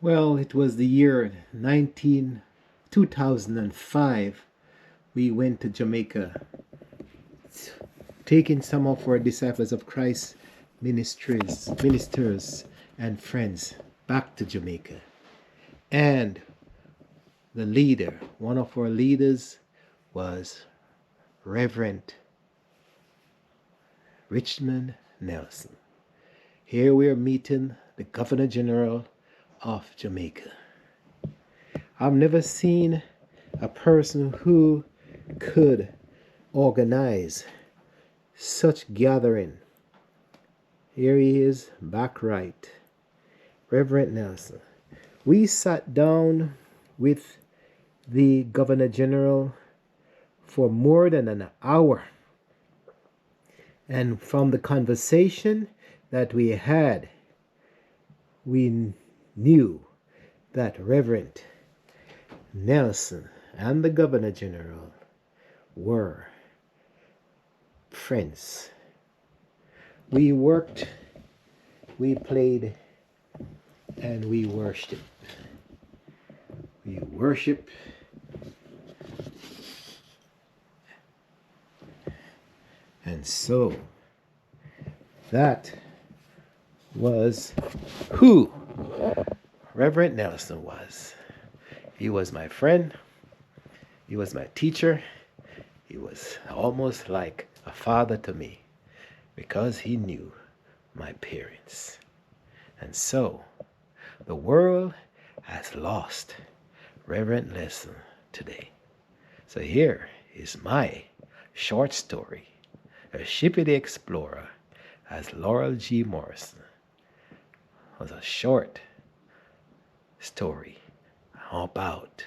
Well, it was the year 2005. We went to Jamaica, taking some of our disciples of Christ ministers and friends back to Jamaica. And the leader, one of our leaders, was Reverend Richmond Nelson. Here we are meeting the Governor General of Jamaica. I've never seen a person who could organize such gathering. Here he is, back right, Reverend Nelson. We sat down with the Governor General for more than an hour. And from the conversation that we had, we knew that Reverend Nelson and the Governor General were friends. We worked, we played, and we worshiped. We worship. And so that was who Reverend Nelson was. He was my friend. He was my teacher. He was almost like a father to me because he knew my parents. And so the world has lost Reverend Nelson today. So here is my short story, A Shippy the Explorer, as Laurel G. Morrison. It was a short story about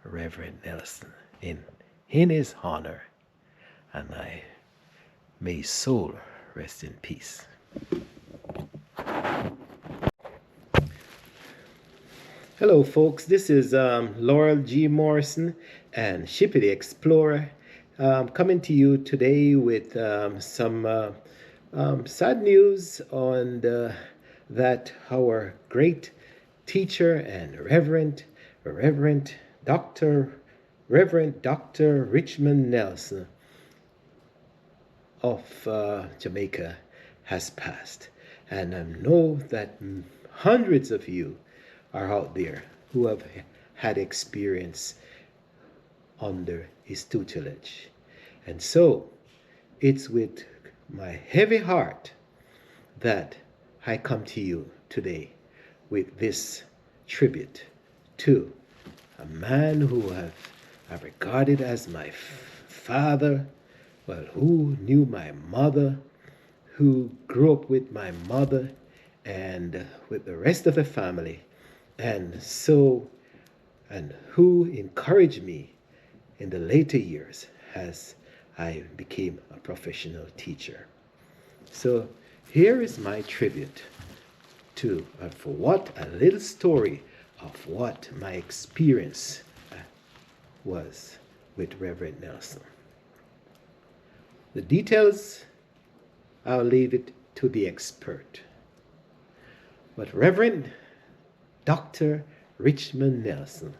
Reverend Nelson in his honor, and may his soul rest in peace. Hello folks, this is Laurel G. Morrison and Shippy the Explorer coming to you today with some sad news on that our great teacher and Reverend Dr. Richmond Nelson of Jamaica has passed. And I know that hundreds of you are out there who have had experience under his tutelage. And so it's with my heavy heart that I come to you today with this tribute to a man who I've regarded as my father, well, who knew my mother, who grew up with my mother and with the rest of the family, and who encouraged me in the later years as I became a professional teacher. So here is my tribute to for what a little story of what my experience was with Reverend Nelson. The details, I'll leave it to the expert. But Reverend Dr. Richmond Nelson,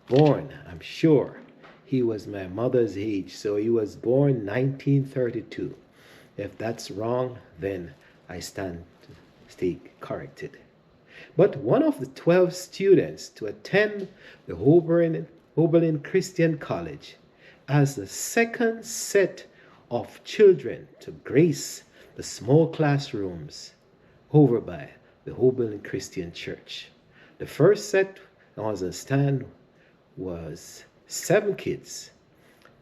born, I'm sure he was my mother's age, so he was born 1932. If that's wrong, then I stand to stay corrected. But one of the 12 students to attend the Oberlin Christian College as the second set of children to grace the small classrooms over by the Oberlin Christian Church. The first set, as I stand, was 7 kids,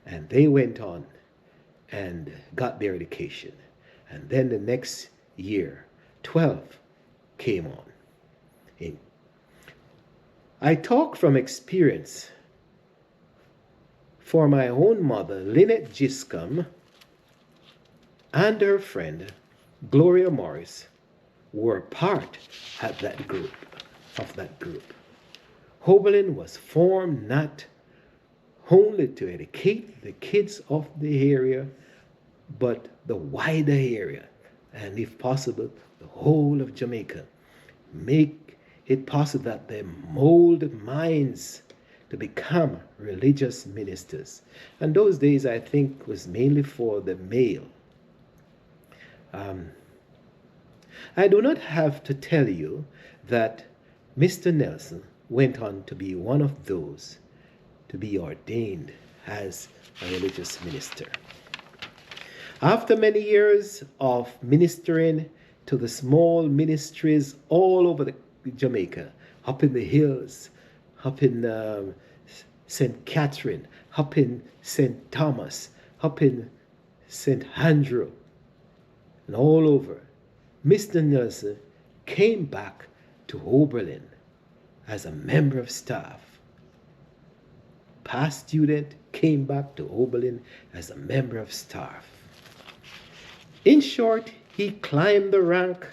and they went on and got their education. And then the next year, 12 came on. I talk from experience, for my own mother, Lynette Giscombe, and her friend, Gloria Morris, were part of that group. Oberlin was formed not only to educate the kids of the area, but the wider area, and if possible, the whole of Jamaica. Make it possible that they mold minds to become religious ministers. And those days, I think, was mainly for the male. I do not have to tell you that Mr. Nelson went on to be one of those to be ordained as a religious minister. After many years of ministering to the small ministries all over Jamaica, up in the hills, up in St. Catherine, up in St. Thomas, up in St. Andrew, and all over, Mr. Nelson came back to Oberlin as a member of staff. Past student came back to Oberlin as a member of staff. In short, he climbed the rank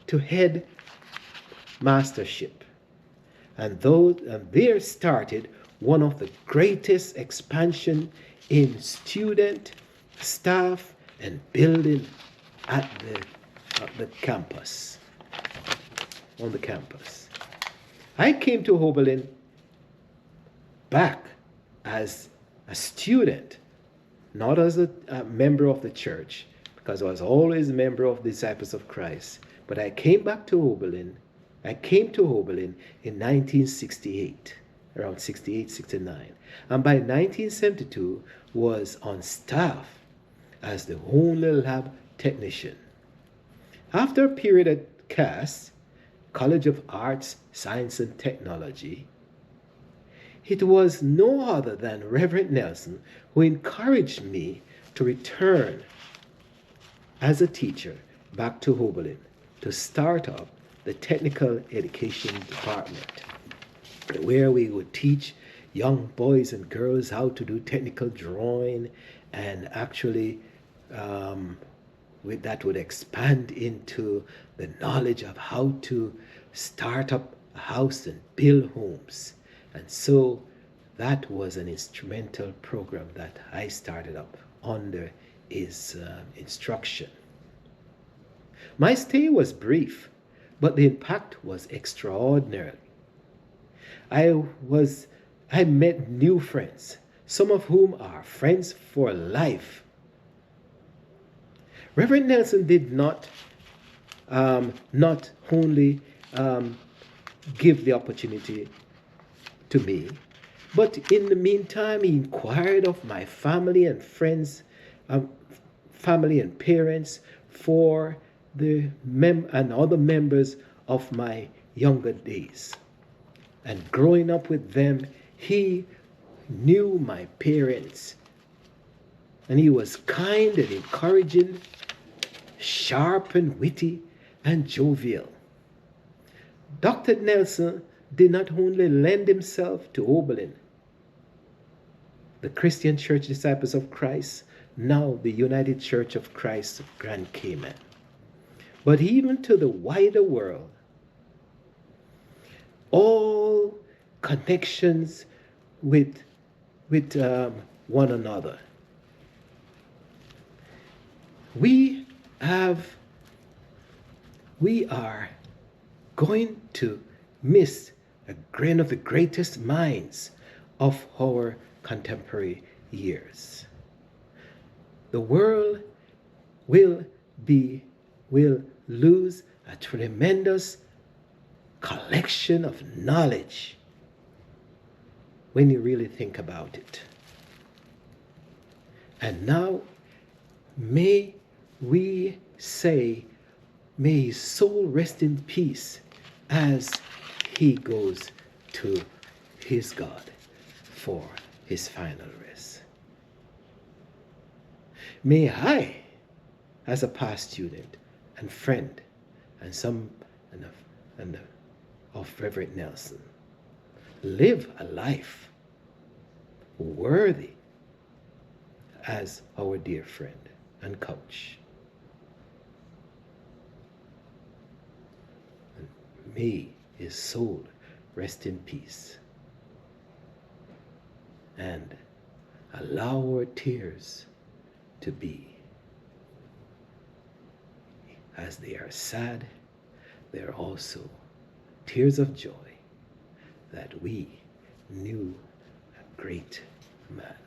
to head mastership. And there started one of the greatest expansion in student, staff, and building at the campus, on the campus. I came to Oberlin back as a student, not as a member of the church, because I was always a member of the Disciples of Christ. But I came back to Oberlin. I came to Oberlin in 1968, around 68, 69. And by 1972, was on staff as the only lab technician. After a period at CAST, College of Arts, Science and Technology, it was no other than Reverend Nelson who encouraged me to return as a teacher back to Oberlin to start up the technical education department, where we would teach young boys and girls how to do technical drawing, and actually that would expand into the knowledge of how to start up a house and build homes. And so that was an instrumental program that I started up under his instruction. My stay was brief, but the impact was extraordinary. I met new friends, some of whom are friends for life. Reverend Nelson did not only give the opportunity to me, but in the meantime, he inquired of my family and friends, family and parents, for and other members of my younger days. And growing up with them, he knew my parents, and he was kind and encouraging, sharp and witty and jovial. Dr. Nelson did not only lend himself to Oberlin, the Christian Church Disciples of Christ, now the United Church of Christ of Grand Cayman, but even to the wider world. All connections with one another. We are going to miss one of the greatest minds of our contemporary years. The world will lose a tremendous collection of knowledge when you really think about it. And now, may we say, may his soul rest in peace as he goes to his God for his final rest. May I, as a past student and friend of Reverend Nelson, live a life worthy as our dear friend and coach. And may his soul rest in peace, and allow our tears to be, as they are sad, they are also tears of joy that we knew a great man.